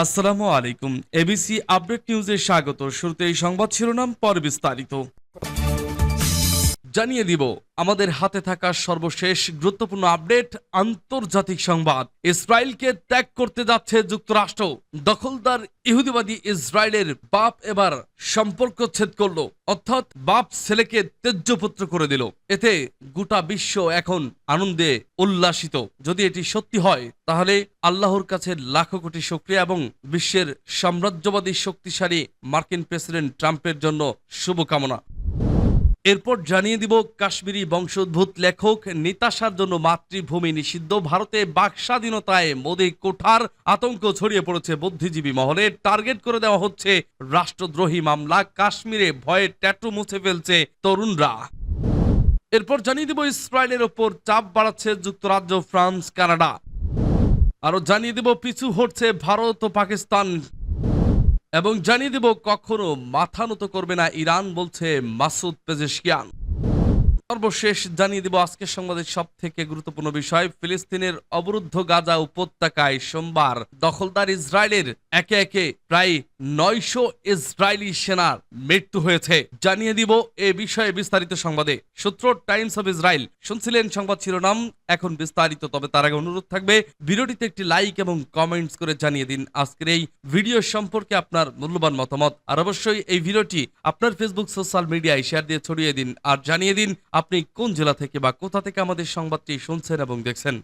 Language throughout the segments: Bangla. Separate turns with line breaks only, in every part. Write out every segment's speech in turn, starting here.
আসসালামু আলাইকুম। এবিসি আপডেট নিউজে স্বাগত। শুরুতেই সংবাদ শিরোনাম, পরে বিস্তারিত। জানিয়ে দিব আমাদের হাতে থাকা সর্বশেষ গুরুত্বপূর্ণ আপডেট। আন্তর্জাতিক সংবাদ, ইসরায়েলকে ত্যাগ করতে যাচ্ছে যুক্তরাষ্ট্র। দখলদার ইহুদিবাদী ইসরায়েলের বাপ এবার সম্পর্ক ছেদ করল, অর্থাৎ বাপ ছেলেকে ত্যায্যপুত্র করে দিল। এতে গোটা বিশ্ব এখন আনন্দে উল্লাসিত। যদি এটি সত্যি হয় তাহলে আল্লাহর কাছে লাখো কোটি শুকরিয়া এবং বিশ্বের সাম্রাজ্যবাদী শক্তিশালী মার্কিন প্রেসিডেন্ট ট্রাম্পের জন্য শুভকামনা। এরপর জানিয়ে দিব কাশ্মীরি বংশোদ্ভূত লেখক নিতাশার জন্য মাতৃভূমি নিষিদ্ধ। ভারতে বাক স্বাধীনতায় মোদি কোঠার আতঙ্ক ছড়িয়ে পড়েছে বুদ্ধিজীবী মহলে। টার্গেট করে দেওয়া হচ্ছে রাষ্ট্রদ্রোহী মামলা। কাশ্মীরে ভয়ে ট্যাটু মুছে ফেলছে তরুণরা। এরপর জানিয়ে দিব ইসরায়েলের ওপর চাপ বাড়াচ্ছে যুক্তরাজ্য, ফ্রান্স, কানাডা। আরো জানিয়ে দিব পিছু হটছে ভারত ও পাকিস্তান এবং জানিয়ে দিব কখনো মাথা নত করবে না ইরান, বলছে মাসুদ পেজেশকিয়ান। সর্বশেষ জানিয়ে দিব আজকের সংবাদের সব থেকে গুরুত্বপূর্ণ বিষয়। ফিলিস্তিনের অবরুদ্ধ গাজা উপত্যকায় সোমবার দখলদার ইসরায়েলের একে একে প্রায় 900 ইসরায়েলি সেনার মৃত্যু হয়েছে। জানিয়ে দিব এ বিষয়ে বিস্তারিত সংবাদে। সূত্র টাইমস অফ ইসরায়েল। শুনছিলেন সংবাদ শিরোনাম, এখন বিস্তারিত। তবে তার আগে অনুরোধ থাকবে ভিডিওটিতে একটি লাইক এবং কমেন্টস করে জানিয়ে দিন আজকের এই ভিডিও সম্পর্কে আপনার মূল্যবান মতামত। আর অবশ্যই এই ভিডিওটি আপনার ফেসবুক সোশ্যাল মিডিয়ায় শেয়ার দিয়ে ছড়িয়ে দিন। আর জানিয়ে দিন আপনি কোন জেলা থেকে বা কোথা থেকে আমাদের সংবাদটি শুনছেন এবং দেখছেন।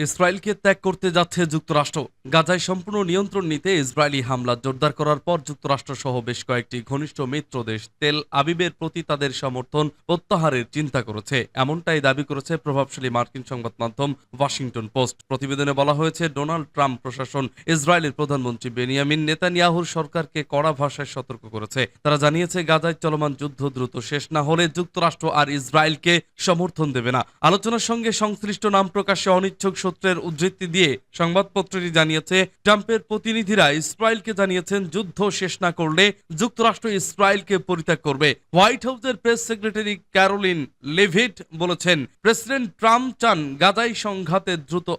ইসরায়েলকে ত্যাগ করতে যাচ্ছে যুক্তরাষ্ট্র। গাজায় সম্পূর্ণ নিয়ন্ত্রণ নিতে ইসরায়েলি হামলা জোরদার করার পর যুক্তরাষ্ট্র সহ বেশ কয়েকটি ঘনিষ্ঠ মিত্র দেশ তেল আবিবের প্রতি তাদের সমর্থন প্রত্যাহারের চিন্তা করেছে। এমনটাই দাবি করেছে প্রভাবশালী মার্কিন সংবাদ মাধ্যম ওয়াশিংটন পোস্ট। প্রতিবেদনে বলা হয়েছে, ডোনাল্ড ট্রাম্প প্রশাসন ইসরায়েলের প্রধানমন্ত্রী বেনিয়ামিন নেতানিয়াহুর সরকারকে কড়া ভাষায় সতর্ক করেছে। তারা জানিয়েছে, গাজায় চলমান যুদ্ধ দ্রুত শেষ না হলে যুক্তরাষ্ট্র আর ইসরায়েলকে সমর্থন দেবে না। আলোচনার সঙ্গে সংশ্লিষ্ট নাম প্রকাশে অনিচ্ছুক সূত্রের উদ্ধৃতি দিয়ে সংবাদপত্রটি জানিয়েছে, ট্রাম্পের প্রতিনিধিরা ইসরায়েলকে জানিয়েছেন, যুদ্ধ শেষ না করলে যুক্তরাষ্ট্র ইসরায়েলকে পরিত্যাগ করবে। হোয়াইট হাউসের প্রেস সেক্রেটারি ক্যারোলিন লেভিট বলেছেন, প্রেসিডেন্ট ট্রাম্প চান গাজায় সংঘাতের দ্রুত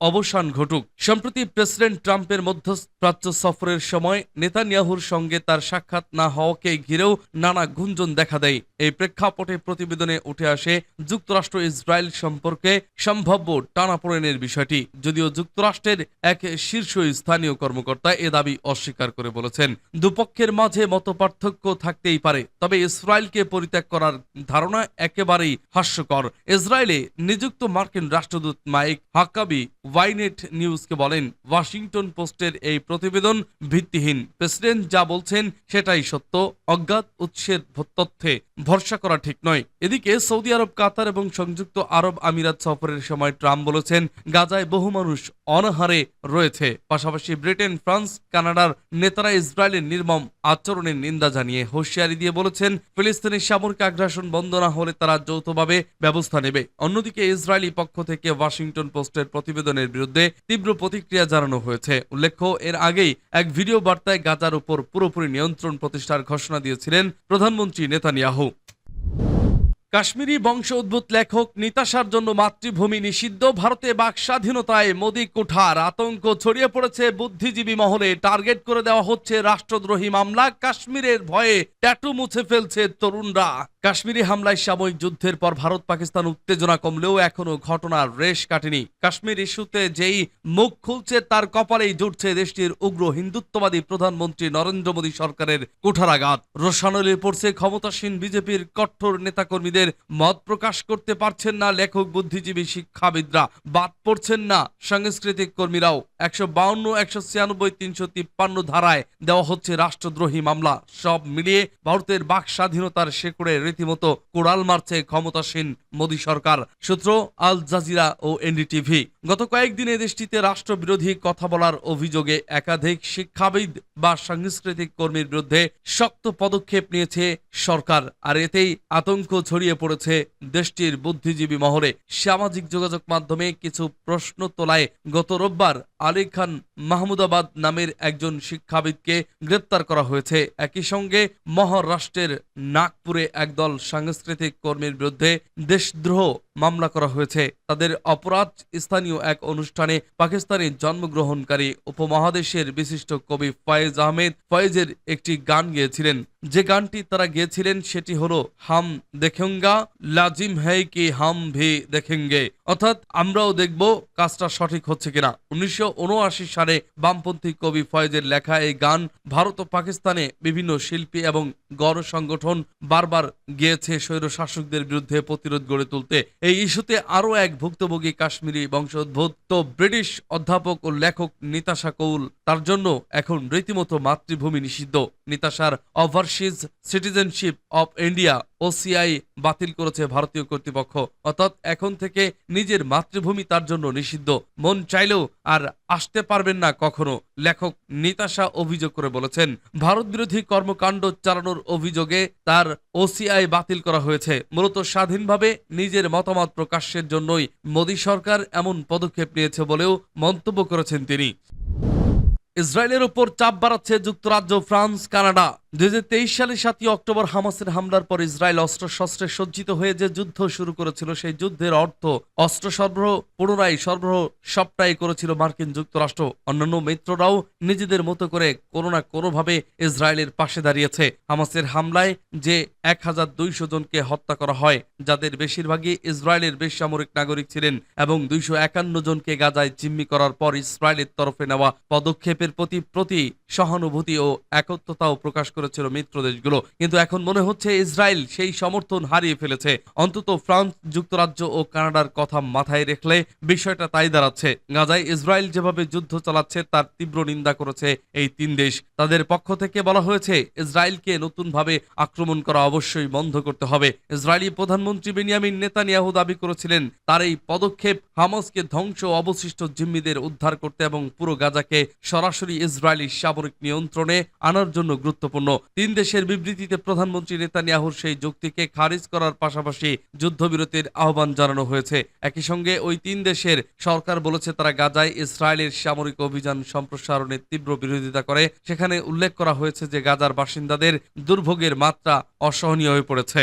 অবসান ঘটুক। সম্প্রতি প্রেসিডেন্ট ট্রাম্পের মধ্যপ্রাচ্য সফরের সময় নেতানিয়াহুর সঙ্গে তার সাক্ষাৎ না হওয়াকে ঘিরেও নানা গুঞ্জন দেখা দেয়। এই প্রেক্ষাপটে প্রতিবেদনে উঠে আসে যুক্তরাষ্ট্র ইসরায়েল সম্পর্কে সম্ভাব্য টানাপোড়েনের বিষয়টি। যদিও যুক্তরাষ্ট্রের এক শীর্ষ স্থানীয় কর্মকর্তা এ দাবি অস্বীকার করে বলেছেন, দুপক্ষের মাঝে মতপার্থক্য থাকতেই পারে, তবে ইসরায়েলকে পরিত্যাগ করার ধারণা একেবারেই হাস্যকর। ইসরায়েলে নিযুক্ত মার্কিন রাষ্ট্রদূত মাইক হাক্কাবি ওয়াইনেট নিউজকে বলেন, ওয়াশিংটন পোস্টের এই প্রতিবেদন ভিত্তিহীন। প্রেসিডেন্ট যা বলছেন সেটাই সত্য, অজ্ঞাত উৎসের তথ্যে ভরসা করা ঠিক নয়। এদিকে সৌদি আরব, কাতার এবং সংযুক্ত আরব আমিরাত সফরের সময় ট্রাম্প বলেছেন, গাজায় বহু মানুষ অনাহারে রয়েছে। পাশাপাশি ব্রিটেন, ফ্রান্স, কানাডার নেতারা ইসরায়েলের নির্মম আচরণের নিন্দা জানিয়ে হুঁশিয়ারি দিয়ে বলেছেন, ফিলিস্তিনের সামরিক আগ্রাসন বন্ধ না হলে তারা যৌথভাবে ব্যবস্থা নেবে। অন্যদিকে ইসরায়েলি পক্ষ থেকে ওয়াশিংটন পোস্টের প্রতিবেদনের বিরুদ্ধে তীব্র প্রতিক্রিয়া জানানো হয়েছে। উল্লেখ্য, এর আগেই এক ভিডিও বার্তায় গাজার উপর পুরোপুরি নিয়ন্ত্রণ প্রতিষ্ঠার ঘোষণা দিয়েছিলেন প্রধানমন্ত্রী নেতানিয়াহু। কাশ্মীরি বংশোদ্ভূত লেখক নিতাশার জন্য মাতৃভূমি নিষিদ্ধ। ভারতে বাক স্বাধীনতায় মোদি কোঠার আতঙ্ক ছড়িয়ে পড়েছে বুদ্ধিজীবী মহলে। টার্গেট করে দেওয়া হচ্ছে রাষ্ট্রদ্রোহী মামলা। কাশ্মীরের ভয়ে ট্যাটু মুছে ফেলছে তরুণরা। কাশ্মীরি হামলায় সাময়িক যুদ্ধের পর ভারত পাকিস্তান উত্তেজনা কমলেও এখনো ঘটনার রেশ কাটেনি। কাশ্মীর ইস্যুতে যেই মুখ খুলছে তার কপালেই জুটছে দেশটির উগ্র হিন্দুত্ববাদী প্রধানমন্ত্রী নরেন্দ্র মোদী সরকারের কুঠারাঘাত। রোষানলে পড়ছে ক্ষমতাসীন বিজেপির কঠোর নেতাকর্মীদের। মত প্রকাশ করতে পারছেন না লেখক, বুদ্ধিজীবী, শিক্ষাবিদরা। বাদ পড়ছেন না সাংস্কৃতিক কর্মীরাও। 152, 196, 353 ধারায় দেওয়া হচ্ছে রাষ্ট্রদ্রোহী মামলা। সব মিলিয়ে ভারতের বাক স্বাধীনতার শেকড়ে রীতিমতো কোড়াল মারছে ক্ষমতাসীন মোদী সরকার। সূত্র আল জাজিরা ও এনডিটিভি। গত কয়েকদিনে দেশটিতে রাষ্ট্রবিরোধী কথা বলার অভিযোগে একাধিক শিক্ষাবিদ বা সাংস্কৃতিক কর্মীর বিরুদ্ধে শক্ত পদক্ষেপ নিয়েছে সরকার। আর এতেই আতঙ্ক ছড়িয়ে পড়েছে দেশটির বুদ্ধিজীবী মহলে। সামাজিক যোগাযোগ মাধ্যমে কিছু প্রশ্ন তোলায় গত রোববার আলী খান মাহমুদাবাদ নামের একজন শিক্ষাবিদকে গ্রেপ্তার করা হয়েছে। একই সঙ্গে মহারাষ্ট্রের নাগপুরে একদল সাংস্কৃতিক কর্মীর বিরুদ্ধে দেশদ্রোহ মামলা করা হয়েছে। তাদের অপরাধ, স্থানীয় এক অনুষ্ঠানে পাকিস্তানি জন্মগ্রহণকারী উপমহাদেশের বিশিষ্ট কবি ফয়েজ আহমেদ ফয়েজের একটি গান গেয়েছিলেন। যে গানটি তারা গেয়েছিলেন সেটি হলো হাম দেখেঙ্গা লাজিম হ্যায় কি হাম ভি দেখেঙ্গে, অর্থাৎ আমরাও দেখব কাজটা সঠিক হচ্ছে কিনা। 1979 সালে বামপন্থী কবি ফয়েজের লেখা এই গান ভারত ও পাকিস্তানে বিভিন্ন শিল্পী এবং গণসংগঠন বারবার গেয়েছে স্বৈর শাসকদের বিরুদ্ধে প্রতিরোধ গড়ে তুলতে। এই ইস্যুতে আরও এক ভুক্তভোগী কাশ্মীরি বংশোদ্ভূত ব্রিটিশ অধ্যাপক ও লেখক নিতাশা কৌল, তার জন্য এখন রীতিমতো মাতৃভূমি নিষিদ্ধ। নিতাশার overseas citizenship of India OCI বাতিল করেছে ভারতীয় কর্তৃপক্ষ, অর্থাৎ এখন থেকে নিজের মাতৃভূমি তার জন্য নিষিদ্ধ। মন চাইলেও আর আসতে পারবেন না কখনো, লেখক নিতাশা অভিযোগ করে বলেছেন। ভারত বিরোধী কর্মকাণ্ড চালানোর অভিযোগে তার OCI বাতিল করা হয়েছে। মূলত স্বাধীনভাবে নিজের মতামত প্রকাশের জন্যই মোদী সরকার এমন পদক্ষেপ নিয়েছে বলেও মন্তব্য করেছেন তিনি। ইসরায়েলের উপর চাপ বাড়াচ্ছে যুক্তরাজ্য, ফ্রান্স, কানাডা। 2023 সালে 7 অক্টোবর হামাসের হামলার পর ইসরায়েল অস্ত্রশস্ত্রে সজ্জিত হয়ে যে যুদ্ধ শুরু করেছিল, সেই যুদ্ধের অর্থ অস্ত্র সরবরাহ পুনরায় সরবরাহ সবটাই করেছিল মার্কিন যুক্তরাষ্ট্র। অন্যান্য মিত্ররাও নিজেদের মতো করে কোনো না কোনোভাবে ইসরায়েলের পাশে দাঁড়িয়েছে। হামাসের হামলায় যে 1200 জনকে হত্যা করা হয়, যাদের বেশিরভাগই ইসরায়েলের বেসামরিক নাগরিক ছিলেন, এবং 251 জনকে গাজায় জিম্মি করার পর ইসরায়েলের তরফে নেওয়া পদক্ষেপের প্রতি সহানুভূতি ও একত্রতাও প্রকাশ করেছিল মিত্র দেশগুলো। কিন্তু এখন মনে হচ্ছে ইসরায়েল সেই সমর্থন হারিয়ে ফেলেছে। অন্তত ফ্রান্স, যুক্তরাজ্য ও কানাডার কথা মাথায় রেখলে বিষয়টা তাই দাঁড়াচ্ছে। গাজায় ইসরায়েল যেভাবে যুদ্ধ চালাচ্ছে তার তীব্র নিন্দা করেছে এই 3 দেশ। তাদের পক্ষ থেকে বলা হয়েছে ইসরায়েলকে নতুনভাবে আক্রমণ করা অবশ্যই বন্ধ করতে হবে। ইসরায়েলি প্রধানমন্ত্রী বেনিয়ামিন নেতানিয়াহু দাবি করেছিলেন তার এই পদক্ষেপ হামাসকে ধ্বংস ও অবশিষ্ট জিম্মিদের উদ্ধার করতে এবং পুরো গাজাকে সরাসরি ইসরায়েলি সামরিক নিয়ন্ত্রণে আনার জন্য গুরুত্বপূর্ণ। 3 দেশের বিবৃতিতে প্রধানমন্ত্রী নেতানিয়াহুর সেই যুক্তিকে খারিজ করার পাশাপাশি যুদ্ধবিরতির আহ্বান জানানো হয়েছে। একই সঙ্গে ওই 3 দেশের সরকার বলেছে তারা গাজায় ইসরায়েলের সামরিক অভিযান সম্প্রসারণের তীব্র বিরোধিতা করে। সেখানে উল্লেখ করা হয়েছে যে গাজার বাসিন্দাদের দুর্ভোগের মাত্রা অসহনীয় হয়ে পড়েছে।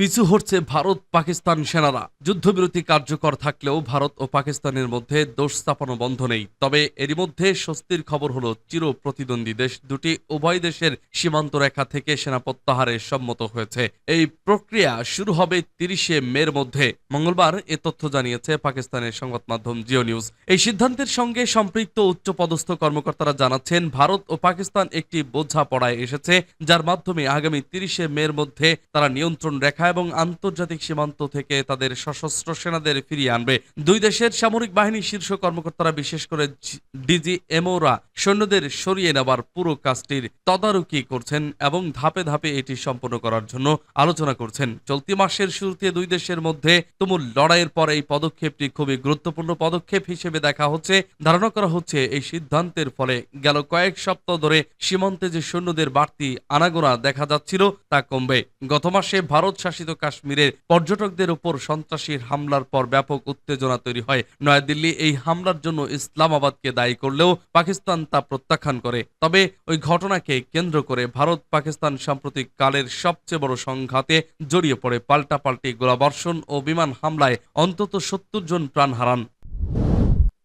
পিছু হটছে ভারত পাকিস্তান সেনারা। যুদ্ধবিরতি কার্যকর থাকলেও ভারত ও পাকিস্তানের মধ্যে দোষ চাপানো বন্ধ নেই। তবে এরই মধ্যে স্বস্তির খবর হলো চির প্রতিদ্বন্দ্বী দেশ দুটি উভয় দেশের সীমান্ত রেখা থেকে সেনা প্রত্যাহারে সম্মত হয়েছে। এই প্রক্রিয়া শুরু হবে 30 মের মধ্যে। মঙ্গলবার এ তথ্য জানিয়েছে পাকিস্তানের সংবাদ মাধ্যম জিও নিউজ। এই সিদ্ধান্তের সঙ্গে সম্পৃক্ত উচ্চপদস্থ কর্মকর্তারা জানাচ্ছেন ভারত ও পাকিস্তান একটি বোঝাপড়ায় এসেছে, যার মাধ্যমে আগামী 30 মের মধ্যে তারা নিয়ন্ত্রণ রেখা এবং আন্তর্জাতিক সীমান্ত থেকে তাদের সশস্ত্র সেনাদের ফিরিয়ে আনবে। 2 দেশের সামরিক বাহিনীর শীর্ষ কর্মকর্তারা, বিশেষ করে DGMOরা সৈন্যদের সরিয়ে নেবার পুরো কাজটির তদারকি করছেন এবং ধাপে ধাপে এটি সম্পন্ন করার জন্য আলোচনা করছেন। চলতি মাসের শুরুতে 2 দেশের মধ্যে তুমুল লড়াইয়ের পর এই পদক্ষেপটি খুবই গুরুত্বপূর্ণ পদক্ষেপ হিসেবে দেখা হচ্ছে। ধারণা করা হচ্ছে এই সিদ্ধান্তের ফলে গেল কয়েক সপ্তাহ ধরে সীমান্তে যে সৈন্যদের বাড়তি আনাগোনা দেখা যাচ্ছিল তা কমবে। গত মাসে ভারত শাসিত কাশ্মীরের পর্যটকদের উপর সন্ত্রাসীর হামলার পর ব্যাপক উত্তেজনা তৈরি হয়। নয়াদিল্লি এই হামলার জন্য ইসলামাবাদকে দায়ী করলেও পাকিস্তান তা প্রত্যাখ্যান করে। তবে ওই ঘটনাকে কেন্দ্র করে ভারত পাকিস্তান সাম্প্রতিক কালের সবচেয়ে বড় সংঘাতে জড়িয়ে পড়ে। পাল্টাপাল্টি গোলাবর্ষণ ও বিমান হামলায় অন্তত 70 জন প্রাণ হারান।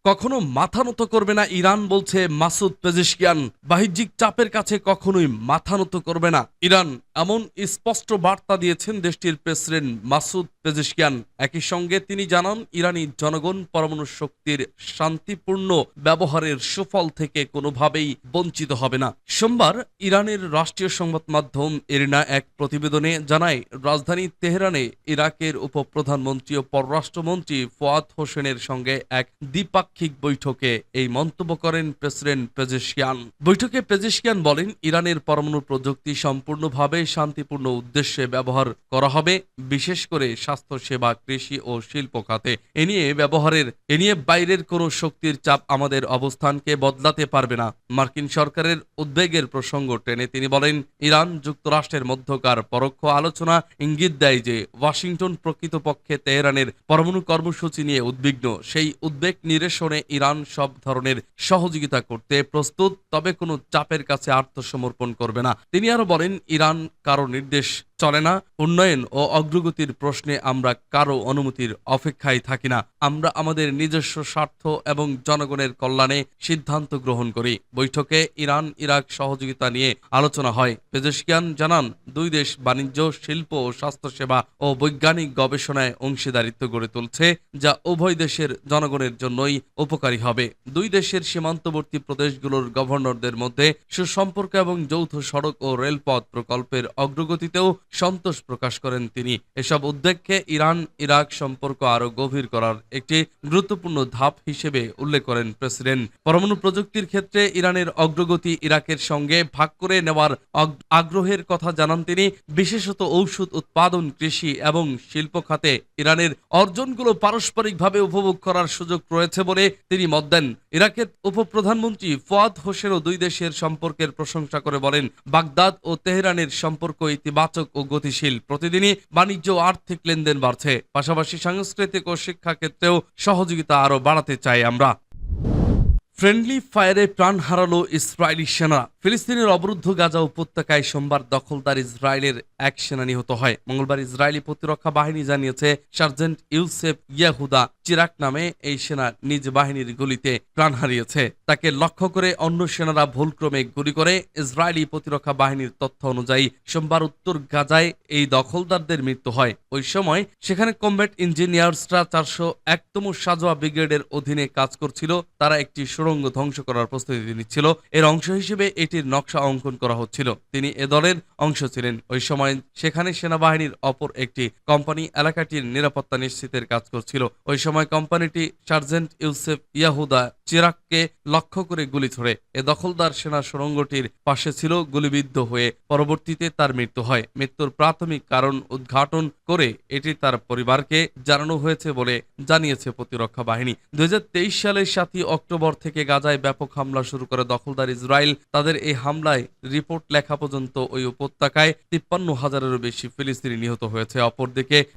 কখনো মাথা নত করবে না ইরান, বলছে মাসুদ পেজেশকিয়ান। বাহ্যিক চাপের কাছে কখনোই মাথা নত করবে না ইরান, এমন স্পষ্ট বার্তা দিয়েছেন দেশটির প্রেসিডেন্ট মাসুদ পেজেশকিয়ান। একই সঙ্গে তিনি জানান ইরানি জনগণ পরমাণু শক্তির শান্তিপূর্ণ ব্যবহারের সুফল থেকে কোনোভাবেই বঞ্চিত হবে না। সোমবার ইরানের রাষ্ট্রীয় সংবাদ মাধ্যম এরিনা এক প্রতিবেদনে জানায় রাজধানী তেহরানে ইরাকের উপপ্রধানমন্ত্রী ও পররাষ্ট্রমন্ত্রী ফুয়াদ হোসেনের সঙ্গে এক দ্বিপাক্ষিক বৈঠকে এই মন্তব্য করেন প্রেসিডেন্ট পেজেশকিয়ান। বৈঠকে পেজেশকিয়ান বলেন ইরানের পরমাণু প্রযুক্তি সম্পূর্ণভাবে শান্তিপূর্ণ উদ্দেশ্যে ব্যবহার করা হবে, বিশেষ করে স্বাস্থ্যসেবা, কৃষি ও শিল্প খাতে। এ নিয়ে বাইরের কোনো শক্তির চাপ আমাদের অবস্থানকে বদলাতে পারবে না। মার্কিন সরকারের উদ্বেগের প্রসঙ্গ টেনে তিনি বলেন, ইরান যুক্তরাষ্ট্রের মধ্যকার পরোক্ষ আলোচনা ইঙ্গিত দেয় যে ওয়াশিংটন প্রকৃতপক্ষে তেহরানের পরমাণু কর্মসূচি নিয়ে উদ্বিগ্ন। সেই উদ্বেগ নিরসনে ইরান সব ধরনের সহযোগিতা করতে প্রস্তুত, তবে কোনো চাপের কাছে আত্মসমর্পণ করবে না। তিনি আরো বলেন, ইরান কারো নির্দেশ চলে না। উন্নয়ন ও অগ্রগতির প্রশ্নে আমরা কারো অনুমতির অপেক্ষায় থাকি না। আমরা আমাদের নিজস্ব স্বার্থ এবং জনগণের কল্যাণে সিদ্ধান্ত গ্রহণ করি। বৈঠকে ইরান ইরাক সহযোগিতা নিয়ে আলোচনা হয়। পেজেশকিয়ান জানান, দুই দেশ বাণিজ্য, শিল্প ও স্বাস্থ্যসেবা ও বৈজ্ঞানিক গবেষণায় অংশীদারিত্ব গড়ে তুলছে, যা উভয় দেশের জনগণের জন্যই উপকারী হবে। দুই দেশের সীমান্তবর্তী প্রদেশগুলোর গভর্নরদের মধ্যে সুসম্পর্ক এবং যৌথ সড়ক ও রেলপথ প্রকল্পের অগ্রগতিতেও সন্তোষ প্রকাশ করেন তিনি। এসব উদ্যোগকে ইরান ইরাক সম্পর্ক আরো গভীর করার একটি গুরুত্বপূর্ণ ধাপ হিসেবে উল্লেখ করেন প্রেসিডেন্ট। পরমাণু প্রযুক্তির ক্ষেত্রে ইরানের অগ্রগতি ইরাকের সঙ্গে ভাগ করে নেওয়ার আগ্রহের কথা জানান তিনি। বিশেষত ঔষধ উৎপাদন, কৃষি এবং শিল্প খাতে ইরানের অর্জনগুলো পারস্পরিকভাবে উপভোগ করার সুযোগ রয়েছে বলে তিনি মত দেন। ইরাকের উপপ্রধানমন্ত্রী ফুয়াদ হোসেনও দুই দেশের সম্পর্কের প্রশংসা করে বলেন, বাগদাদ ও তেহরানের সম্পর্ক ইতিবাচক ও গতিশীল। প্রতিদিনই বাণিজ্য ও আর্থিক লেনদেন বাড়ছে। পাশাপাশি সাংস্কৃতিক ও শিক্ষা ক্ষেত্রেও সহযোগিতা আরো বাড়াতে চাই আমরা। ফ্রেন্ডলি ফায়ারে প্রাণ হারালো ইসরায়েলি সেনা। ফিলিস্তিনের অবরুদ্ধ গাজা উপত্যকায় সোমবার দখলদার ইসরায়েলের এক সেনা নিহত হয়। মঙ্গলবার ইসরায়েলি প্রতিরক্ষা বাহিনী জানিয়েছে, সার্জেন্ট ইউসেফ ইয়াহুদা চিরাক নামে এই সেনা নিজ বাহিনীর গুলিতে প্রাণ হারিয়েছে। তাকে লক্ষ্য করে অন্য সেনারা ভুলক্রমে গুলি করে। ইসরায়েলি প্রতিরক্ষা বাহিনীর তথ্য অনুযায়ী সোমবার উত্তর গাজায় এই দখলদারদের মৃত্যু হয়। ওই সময় সেখানে কমব্যাট ইঞ্জিনিয়ার্সরা 401তম সাজোয়া ব্রিগেডের অধীনে কাজ করছিল। তারা একটি সুড়ঙ্গ ধ্বংস করার প্রস্তুতি নিচ্ছিল। এর অংশ হিসেবে এটির নকশা অঙ্কন করা হচ্ছিল। তিনি এ দলের অংশ ছিলেন। ওই সময় সেখানে সেনাবাহিনীর অপর একটি কোম্পানি এলাকাটির নিরাপত্তা নিশ্চিতের কাজ করছিল। ওই সময় কোম্পানিটি সার্জেন্ট ইউসেফ ইয়াহুদা চিরাককে লক্ষ্য করে গুলি ছোড়ে। এ দখলদার সেনা সুড়ঙ্গটির পাশে ছিল। গুলিবিদ্ধ হয়ে পরবর্তীতে তার মৃত্যু হয়। মৃত্যুর প্রাথমিক কারণ উদ্ঘাটন করে এটি তার পরিবারকে জানানো হয়েছে বলে জানিয়েছে প্রতিরক্ষা বাহিনী। 2023 সালের 7 অক্টোবর থেকে গাজায় ব্যাপক হামলা শুরু করে দখলদার ইসরায়েল। তাদের এই হামলায় রিপোর্ট লেখা পর্যন্ত ওই উপত্যকায় 53,000-এরও বেশি ফিলিস্তিনি নিহত হয়েছে। অপরদিকে